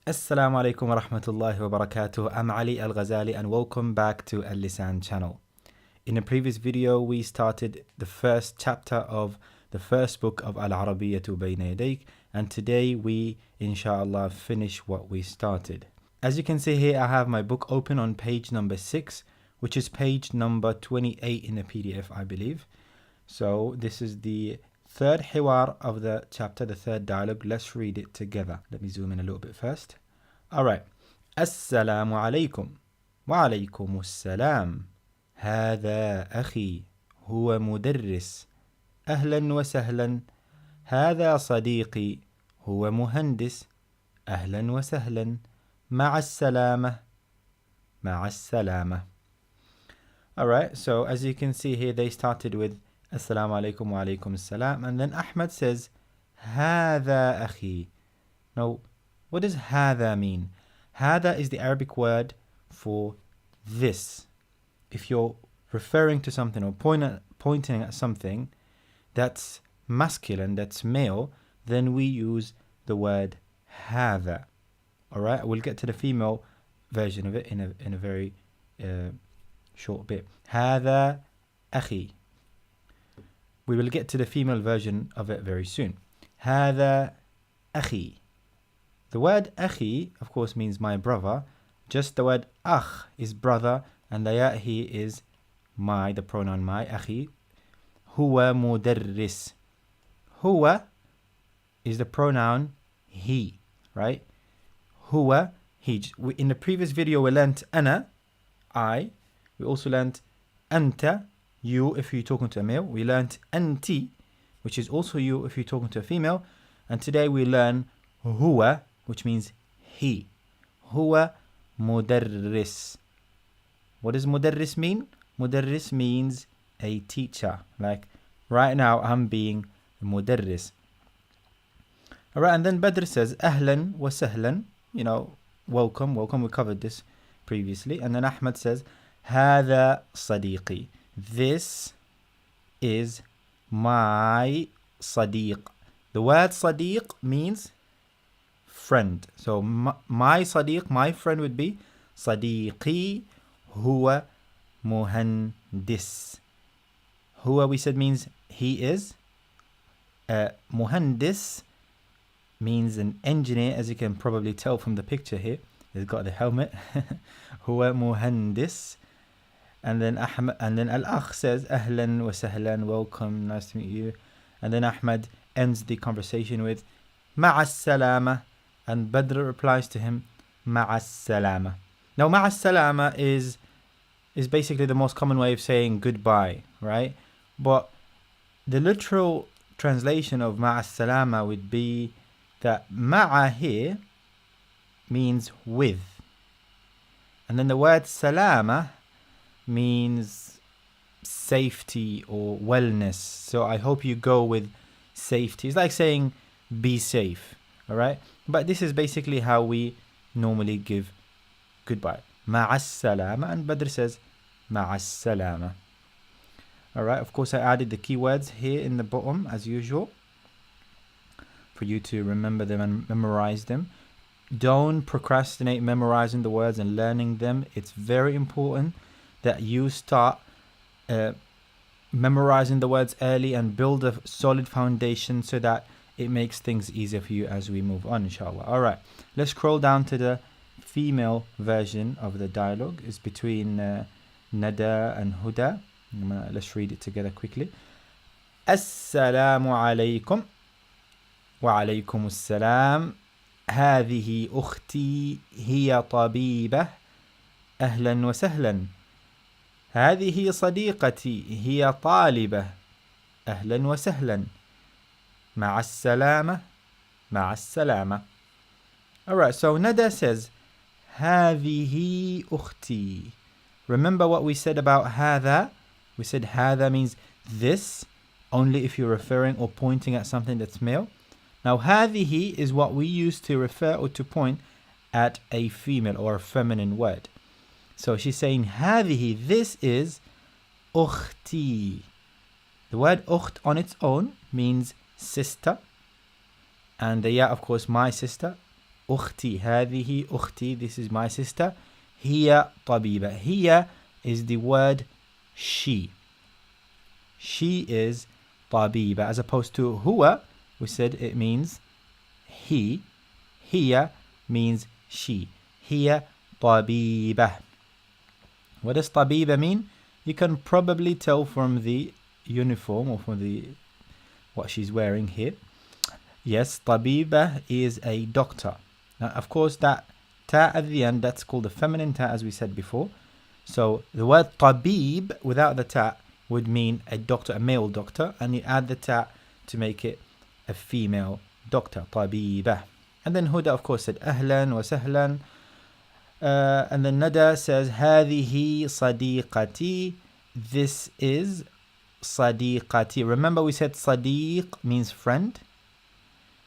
Assalamu alaikum wa rahmatullahi wa barakatuh. I'm Ali Al Ghazali and welcome back to Al Lisan channel. In a previous video, we started the first chapter of the first book of Al Arabiyyatu Bayna Yadayk, and today we, inshallah, finish what we started. As you can see here, I have my book open on page number 6, which is page number 28 in the PDF, I believe. So this is the third hiwar of the chapter, the third dialogue. Let's read it together. Let me zoom in a little bit first. All right. Assalamu alaikum. Wa alaykum assalam. هذا أخي هو مدرس. أهلا وسهلا. هذا صديقي هو مهندس. أهلا وسهلا. مع السلامة. مع السلامة. All right. So as you can see here, they started with Assalamu alaikum wa alaykum assalam, and then Ahmed says هذا أخي. Now, what does هذا mean? هذا is the Arabic word for this. If you're referring to something or pointing at something that's masculine, that's male, then we use the word هذا. Alright, we'll get to the female version of it in a very short bit. هذا أخي. We will get to the female version of it very soon. هذا أخي. The word أخي, of course, means my brother. Just the word أخ is brother, and the ya here is my, the pronoun my, أخي. هو مدرس. هو is the pronoun he, right? هو, he. In the previous video, we learnt أنا, I. We also learnt أنت, you, if you're talking to a male. We learnt أنتي, which is also you if you're talking to a female. And today we learn هو, which means he. هو مدرس. What does مدرس mean? مدرس means a teacher. Like right now I'm being مدرس. Alright, and then Badr says أهلا وسهلا. You know, welcome, welcome. We covered this previously. And then Ahmed says هذا صديقي. This is my صديق. The word صديق means friend. So my صديق, my friend would be صديقي هو مهندس. هو, we said, means he is. مهندس means an engineer, as you can probably tell from the picture here. He's got the helmet. هو مهندس. And then Ahmed, and then Al-Akh says أهلا وسهلا, welcome, nice to meet you. And then Ahmed ends the conversation with مع السلامة, and Badr replies to him مع السلامة. Now مع السلامة is basically the most common way of saying goodbye, right? But the literal translation of مع السلامة would be that مع here means with, and then the word سلامة means safety or wellness. So I hope you go with safety. It's like saying be safe, all right? But this is basically how we normally give goodbye. مع السلامة, and Badr says مع السلامة. All right, of course I added the keywords here in the bottom as usual for you to remember them and memorize them. Don't procrastinate memorizing the words and learning them. It's very important that you start memorizing the words early and build a solid foundation so that it makes things easier for you as we move on, inshallah. All right, let's scroll down to the female version of the dialogue. It's between Nada and Huda. Let's read it together quickly. Assalamu alaikum. Wa alaykum assalam. هذه أختي هي طبيبة. أهلا وسهلا. هذه صديقتي هي طالبة. أهلا وسهلا. مع السلامة. مع السلامة. Alright, so Nada says هذه أختي. Remember what we said about هذا? We said هذا means this, only if you're referring or pointing at something that's male. Now هذه is what we use to refer or to point at a female or a feminine word. So she's saying هذه, this is أختي. The word أخت on its own means sister, and the ya, of course, my sister. أختي. هذه أختي. This is my sister. هي طبيبة. هي is the word she. She is طبيبة. As opposed to هو, we said it means he. هي means she. هي طبيبة. What does طبيبة mean? You can probably tell from the uniform or from the what she's wearing here. Yes, طبيبة is a doctor. Now, of course, that ta at the end, that's called a feminine ta, as we said before. So the word طبيب without the ta would mean a doctor, a male doctor, and you add the ta to make it a female doctor. طبيبة. And then Huda, of course, said أهلا وسهلا. And then Nada says هذه صديقتي. This is صديقتي. Remember we said صديق means friend.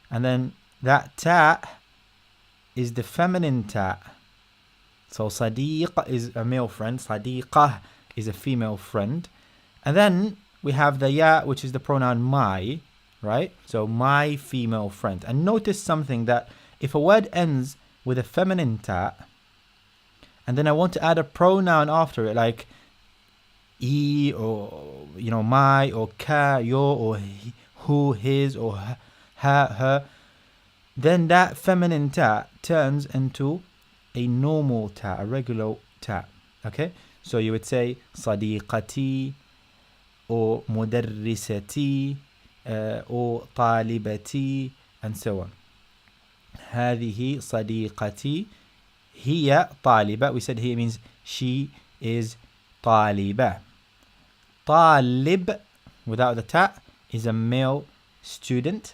And then that ta is the feminine ta. So صديق is a male friend. صديقة is a female friend. And then we have the ya, which is the pronoun my, right? So my female friend. And notice something, that if a word ends with a feminine ta, and then I want to add a pronoun after it, like he, or my, or ka, your, or he, who, his, or her, then that feminine ta turns into a normal ta, a regular ta. Okay, so you would say صديقتي, or مدرستي, or طالبتي, and so on. هذه صديقتي. هي طالبة. We said here means she is طالبة. طالب without the ta is a male student,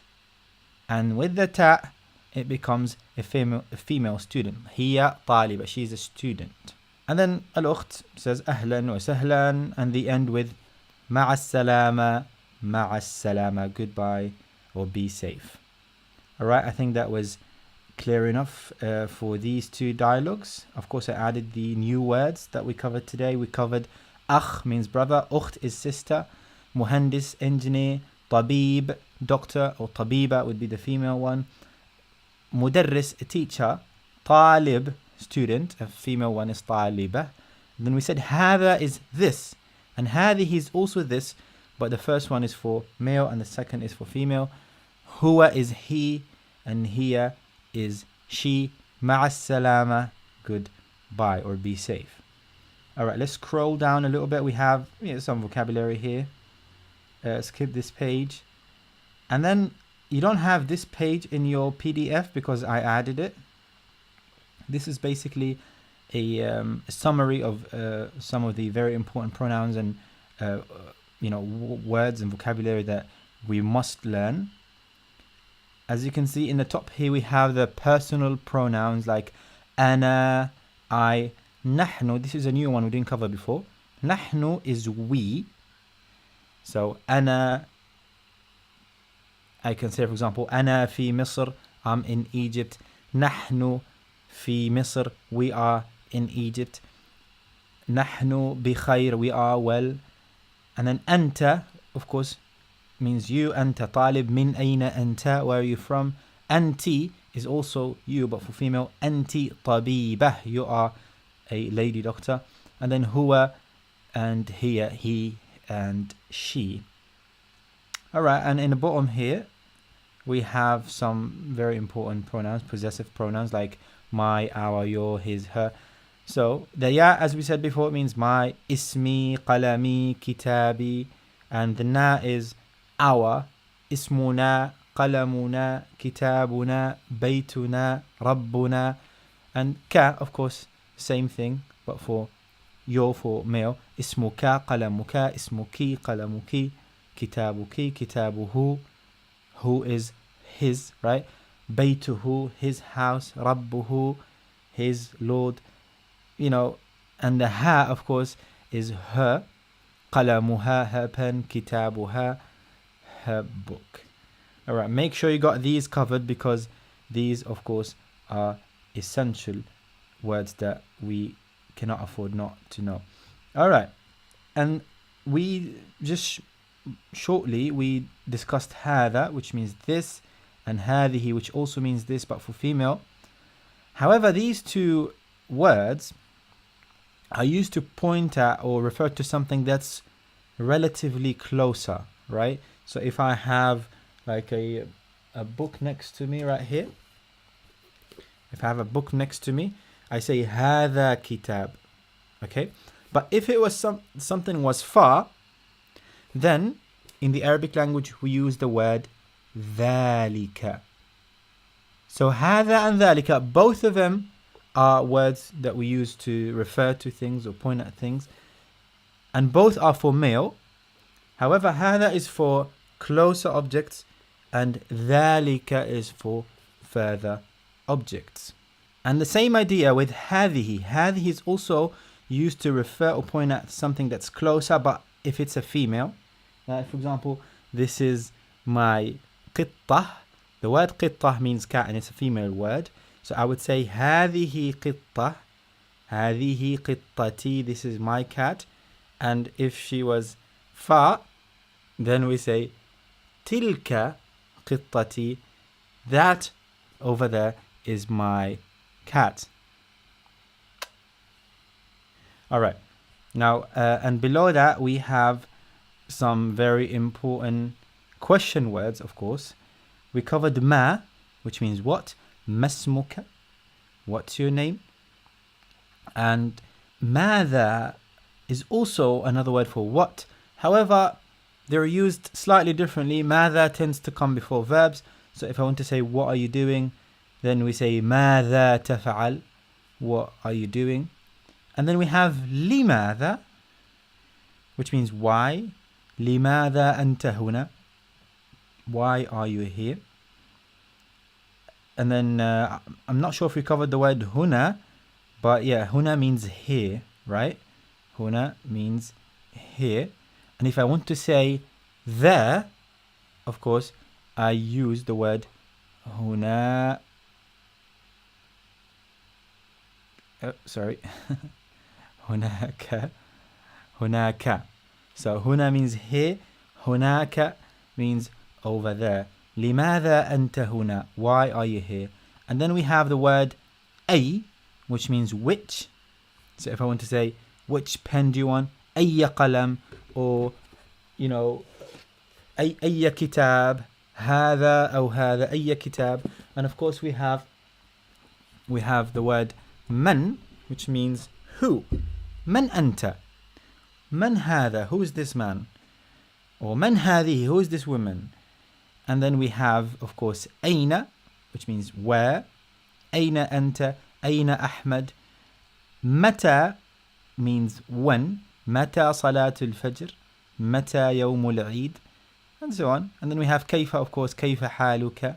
and with the ta it becomes a female student. هي طالبة. She is a student. And then الأخت says أهلا وسهلا, and the end with مع السلامة. مع السلامة. Goodbye or be safe. Alright, I think that was clear enough for these two dialogues. Of course, I added the new words that we covered today. We covered أخ means brother, أخت is sister, مهندس engineer, طبيب doctor, or طبيبة would be the female one, مدرس a teacher, طالب student, a female one is طالبة. Then we said هذا is this, and هذه is also this, but the first one is for male and the second is for female. هو is he, and here is she. مع السلامة. Goodbye or be safe. Alright, let's scroll down a little bit. We have some vocabulary here. Skip this page. And then you don't have this page in your PDF because I added it. This is basically a summary of some of the very important pronouns and words and vocabulary that we must learn. As you can see in the top here, we have the personal pronouns like أنا, I, نحن. This is a new one we didn't cover before. نحن is we. So أنا, I can say, for example, أنا في مصر. I'm in Egypt. نحن في مصر. We are in Egypt. نحن بخير. We are well. And then أنت, of course, means you. أنت طالب. من أين أنت? Where are you from? أنتِ is also you, but for female. أنتِ طبيبة. You are a lady doctor. And then هو and هي, he and she. Alright, and in the bottom here we have some very important pronouns, possessive pronouns like my, our, your, his, her. So the ya, as we said before, it means my, ismi, qalami, kitabi, and the na is our, ismuna, qalamuna, kitabuna, baytuna, rabbuna, and ka, of course, same thing, but for your, for male, ismuka, qalamuka, ismuki, qalamuki, kitabuki, kitabuhu, who is his, right? Baytuhu, his house, rabbuhu, his Lord, and the ha, of course, is her, qalamuha, her pen, kitabuha, her book. All right, make sure you got these covered because these, of course, are essential words that we cannot afford not to know. All right, and we just shortly we discussed هذا, which means this, and هذه, which also means this but for female. However, these two words are used to point at or refer to something that's relatively closer, right? So if I have like a book next to me right here, if I have a book next to me, I say هذا كتاب, okay? But if it was something was far, then in the Arabic language we use the word ذلك. So هذا and ذلك, both of them are words that we use to refer to things or point at things, and both are for male. However, هذا is for closer objects and ذلك is for further objects. And the same idea with هذه. هذه is also used to refer or point at something that's closer, but if it's a female. For example, this is my قطة. The word قطة means cat and it's a female word. So I would say هذه قطة. هذه قطتي. This is my cat. And if she was far, then we say تلك قطتي. That over there is my cat. Alright. Now, and below that we have some very important question words, of course. We covered ma, which means what? Masmuka, what's your name? And ماذا is also another word for what. However, they're used slightly differently. ماذا tends to come before verbs. So if I want to say what are you doing, then we say ماذا تفعل, what are you doing? And then we have لماذا, which means why. لماذا أنت هنا, why are you here? And then I'm not sure if we covered the word هنا, but yeah, هنا means here, right? هنا means here. And if I want to say there, of course, I use the word هنا. هناك. هناك. So هنا means here, هناك means over there. لماذا أنت هنا? Why are you here? And then we have the word أي, which means which. So if I want to say which pen do you want? أي قلم, or you know, أي كتاب, هذا أو هذا, أي كتاب. And of course we have the word من, which means who. من أنت? من هذا? Who is this man? Or من هذه? Who is this woman? And then we have, of course, أين, which means where. أين أنت? أين أحمد? متى means when. متى صلاة الفجر? متى يوم العيد? And so on. And then we have كيف, of course, كيف حالك?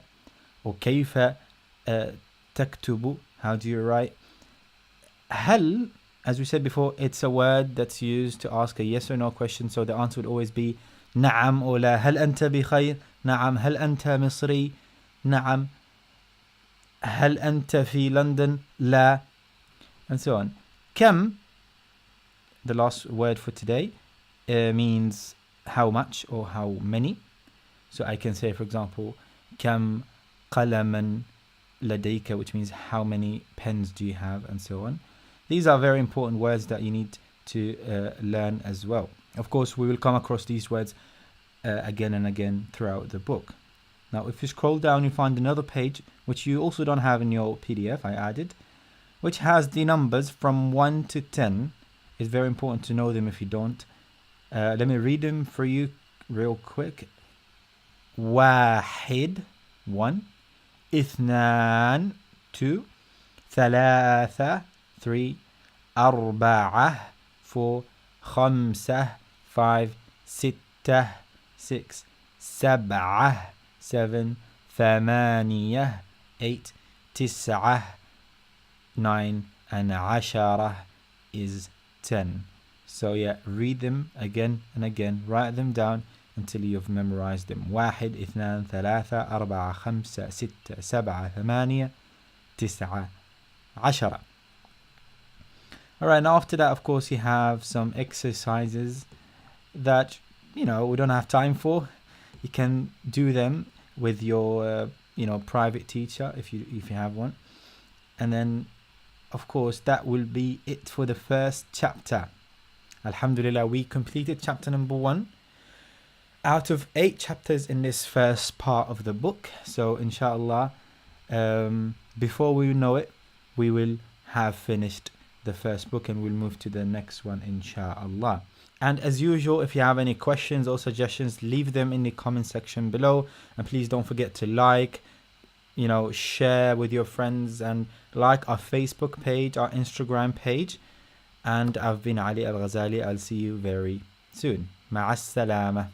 Or كيف تكتب? How do you write? هل, as we said before, it's a word that's used to ask a yes or no question. So the answer would always be نعم or لا. هل أنت بخير? نعم. هل أنت مصري؟ نعم. هل أنت في لندن؟ لا. And so on. كم, the last word for today, means how much or how many. So I can say, for example, كم قلما لديك, which means how many pens do you have, and so on. These are very important words that you need to learn as well. Of course, we will come across these words again and again throughout the book. Now, if you scroll down, you find another page, which you also don't have in your PDF, I added, which has the numbers from 1 to 10. It's very important to know them if you don't. Let me read them for you real quick. واحد, 1. اثنان, 2. ثلاثة, 3. أربعة, 4. خمسة, 5. ستة, 6. سبعة, 7. ثمانية, 8. تسعة, 9. and عشرة is 10. So yeah, read them again and again, write them down until you've memorized them. واحد, اثنان, ثلاثة, أربعة, خمسة, ستة, سبعة, ثمانية, تسعة, عشرة. Alright, and after that, of course, you have some exercises that, we don't have time for. You can do them with your, private teacher if you have one. And then, of course, that will be it for the first chapter. Alhamdulillah, we completed chapter number 1 out of 8 chapters in this first part of the book. So inshallah, before we know it, we will have finished the first book and we'll move to the next one, inshallah. And as usual, if you have any questions or suggestions, leave them in the comment section below. And please don't forget to like, share with your friends, and like our Facebook page, our Instagram page. And I've been Ali Al Ghazali. I'll see you very soon. Ma'as salama.